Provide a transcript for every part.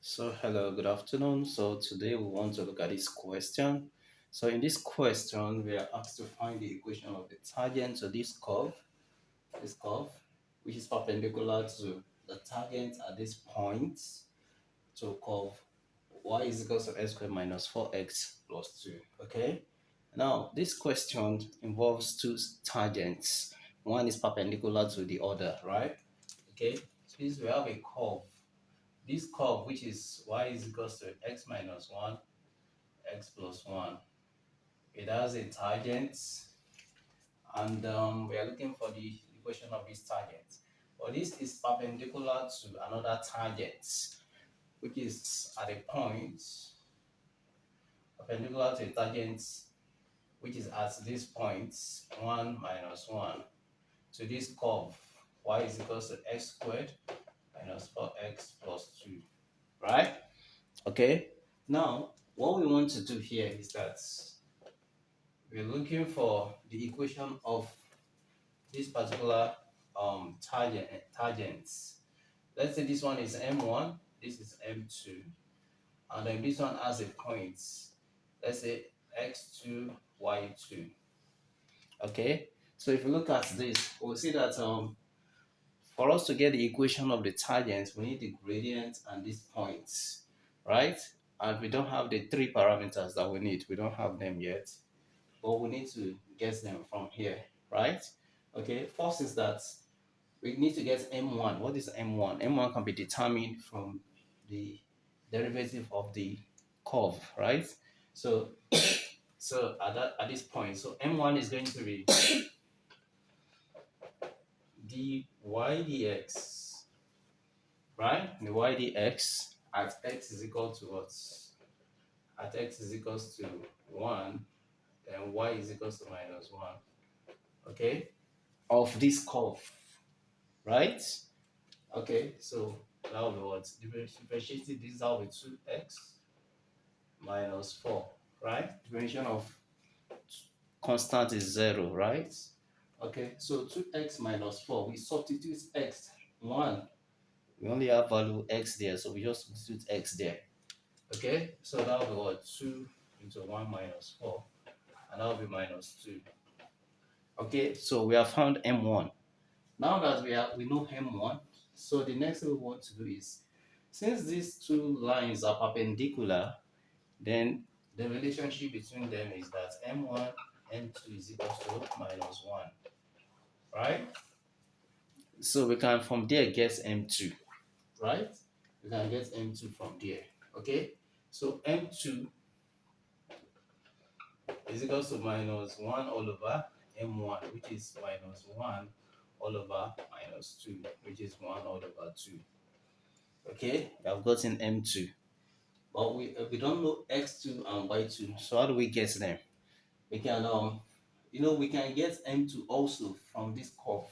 So hello, good afternoon. So today we want to look at this question. So in this question, we are asked to find the equation of the tangent to this curve, which is perpendicular to the tangent at this point to curve y is equal to x squared minus 4x plus 2. Okay. Now this question involves two tangents. One is perpendicular to the other, right? Okay. So this we have a curve, this curve, which is y is equals to x minus 1, x plus 1. It has a tangent, and we are looking for the equation of this tangent. But this is perpendicular to another tangent, which is at a point perpendicular to a tangent, which is at this point, 1 minus 1. To this curve, y is equals to x squared minus 4x plus 2. Right? Okay. Now, what we want to do here is that we're looking for the equation of this particular tangents. Let's say this one is m1, this is m2, and then this one has a point. Let's say x2, y2. Okay. So if you look at this, we'll see that for us to get the equation of the tangent, we need the gradient and these points, right? And we don't have the three parameters that we need. We don't have them yet, but we need to get them from here, right? Okay, first is that we need to get m1. What is m1? M1 can be determined from the derivative of the curve, right? So, at this point, so m1 is going to be dy dx, right? The y dx at x is equal to what? At x is equals to 1, then y is equals to minus 1. Okay? Of this curve, right? Okay, so that will be what? Differentiating this out with 2x minus 4, right? Differentiation of constant is 0, right? Okay, so 2x minus 4, we substitute x 1. We only have value x there, so we just substitute x there. Okay, so that will be what? 2 into 1 minus 4, and that will be minus 2. Okay, so we have found m1. Now that we know m1, so the next thing we want to do is, since these two lines are perpendicular, then the relationship between them is that m1 m2 is equal to minus 1, right? So we can from there get m2, right? We can get m2 from there. Okay, so m2 is equal to minus 1 all over m1, which is minus 1 all over minus 2, which is 1 all over 2. Okay, we have gotten m2, but we don't know x2 and y2. So how do we get them? We can we can get m2 also from this curve.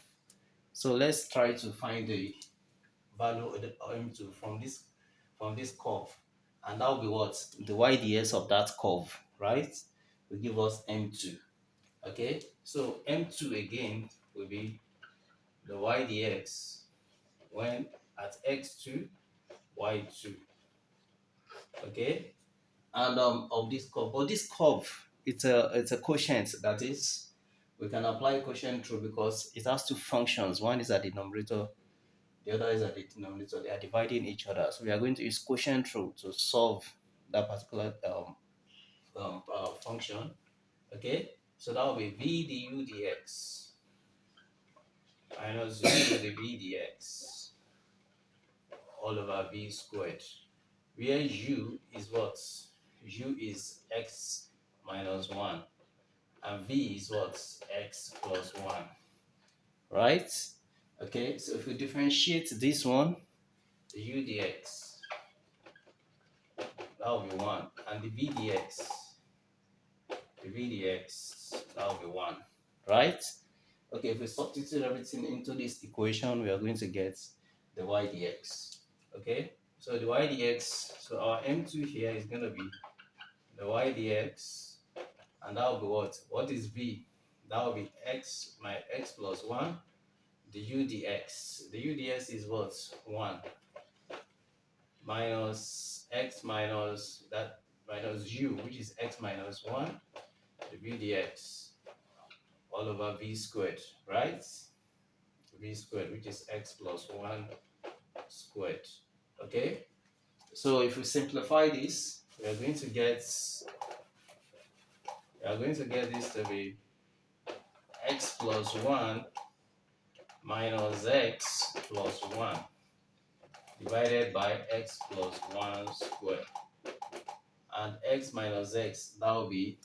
So let's try to find the value of the m2 from this curve, and that will be what? The y-ds of that curve, right? Will give us m2. Okay, so m2 again will be the y-dx when at x2, y2. Okay, and of this curve. But this curve, it's a quotient, that is, we can apply quotient rule because it has two functions. One is at the numerator, the other is at the denominator. They are dividing each other. So we are going to use quotient rule to solve that particular function. Okay, so that will be v du dx minus u to the v dx all over v squared, where u is what? U is x minus 1, and v is what? X plus 1, right? Okay, so if we differentiate this one, the u dx, that will be 1, and the v dx, that will be 1, right? Okay, if we substitute everything into this equation, we are going to get the y dx. Okay, so the y dx, so our m2 here is going to be the y dx, and that will be what? What is v? That will be x, my x plus 1, the u dx. The u dx is what? 1 minus x minus that minus u, which is x minus 1, v dx all over v squared, right? V squared, which is x plus 1 squared. Okay? So if we simplify this, we are going to get this to be x plus 1 minus x plus 1 divided by x plus 1 squared. And x minus x, that will be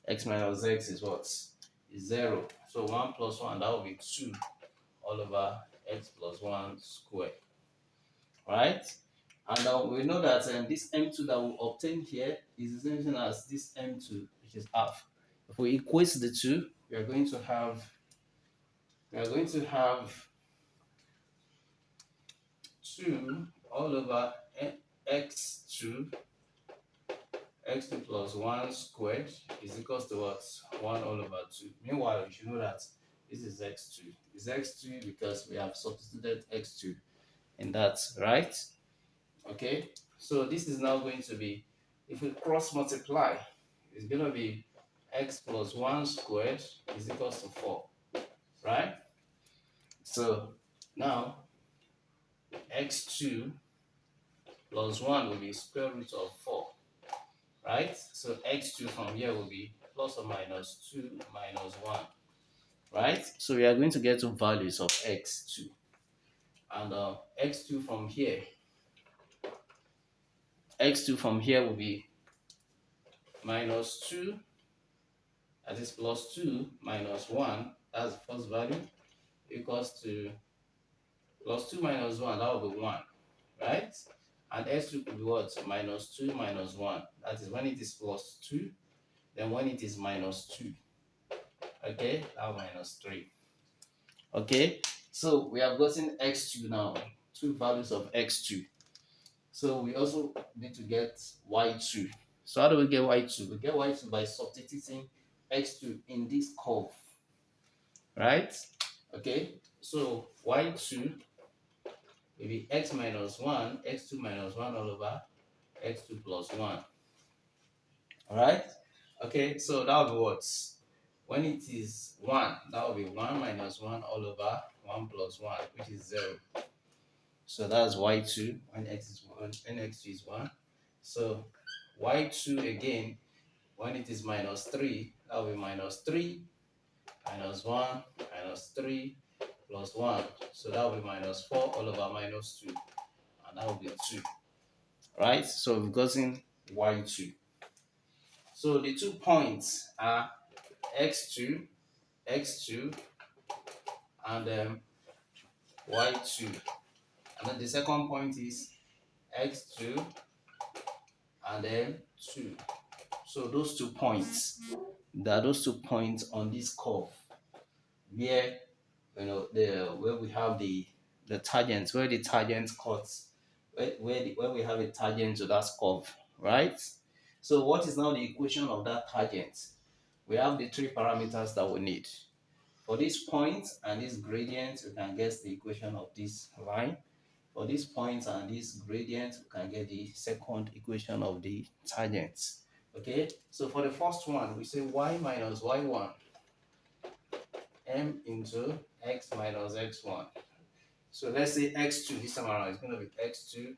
x minus x is what? Is 0. So 1 plus 1, that will be 2 all over x plus 1 squared. Right? And we know that this m2 that we obtain here is the same thing as this m2, which is half. If we equate the two, we are going to have 2 all over x2 plus 1 squared is equals to what? 1 all over 2. Meanwhile, you should know that this is x2. It's x2 because we have substituted x2 in that, right? Okay, so this is now going to be, if we cross multiply, it's going to be x plus 1 squared is equals to 4, right? So now x2 plus 1 will be square root of 4, right? So x2 from here will be plus or minus 2 minus 1, right? So we are going to get two values of x2. And x2 from here will be minus 2, that is plus 2 minus 1, that's the first value, equals to plus 2 minus 1, that will be 1, right? And x2 could be what? Minus 2 minus 1, that is when it is plus 2, then when it is minus 2, okay, now minus 3. Okay, so we have gotten x2 now, two values of x2. So we also need to get y2. So how do we get y2? We get y2 by substituting x2 in this curve, right? Okay, so y2 will be x minus 1, x2 minus 1 all over x2 plus 1. Alright? Okay, so that will be what? When it is 1, that will be 1 minus 1 all over 1 plus 1, which is 0. So that's y2 when x is 1, when x2 is 1. So y2 again, when it is minus 3, that will be minus 3 minus 1 minus 3 plus 1. So that will be minus 4 all over minus 2. And that will be 2. Right? So we've gotten y2. So the 2 points are x2, and y2. And then the second point is x2 and then 2. So those 2 points, there are those 2 points on this curve where where we have the tangent, where the tangent cuts, where we have a tangent to that curve, right? So what is now the equation of that tangent? We have the 3 parameters that we need. For this point and this gradient, we can get the equation of this line. For this point and this gradient, we can get the second equation of the tangent. Okay, so for the first one, we say y minus y1 m into x minus x1. So let's say x2 this time around is going to be x2,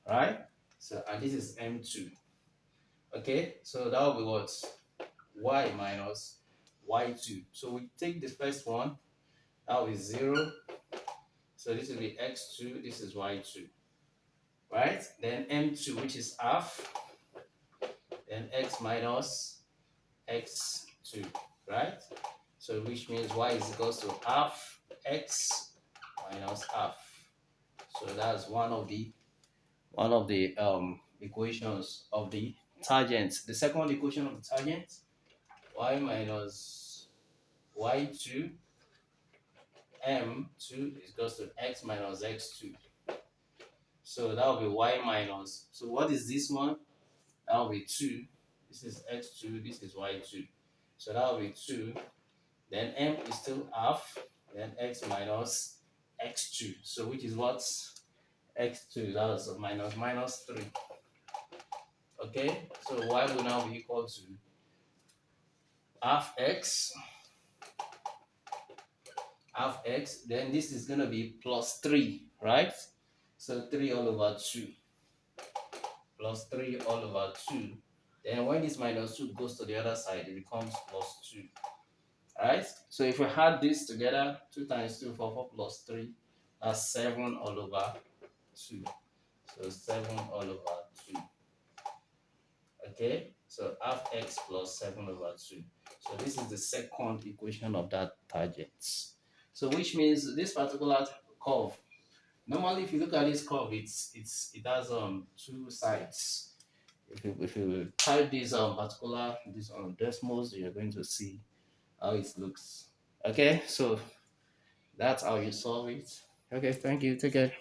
right? So and this is m2. Okay, so that will be what? Y minus y2. So we take the first one, that will be 0. So this will be x2, this is y2, right? Then m2, which is half, then x minus x2, right? So which means y is equals to half x minus half. So that's one of the equations of the tangent. The second equation of the tangent, y minus y2 m2 is equals to x minus x2. So that will be y minus. So what is this one? That will be 2. This is x2, this is y2. So that will be 2. Then m is still half. Then x minus x2. So which is what? x2, that's minus 3. Okay, so y will now be equal to half x, then this is going to be plus 3, right? So 3 all over 2, plus 3 all over 2. Then when this minus 2 goes to the other side, it becomes plus 2, right? So if we add this together, 2 times 2, 4 plus 3, that's 7 all over 2. So 7 all over 2. Okay, so half x plus 7 over 2. So this is the second equation of that tangent. So which means this particular curve, normally if you look at this curve, it has two sides. If you type this particular this decimals, you're going to see how it looks. Okay, so that's how you solve it. Okay, thank you. Take care.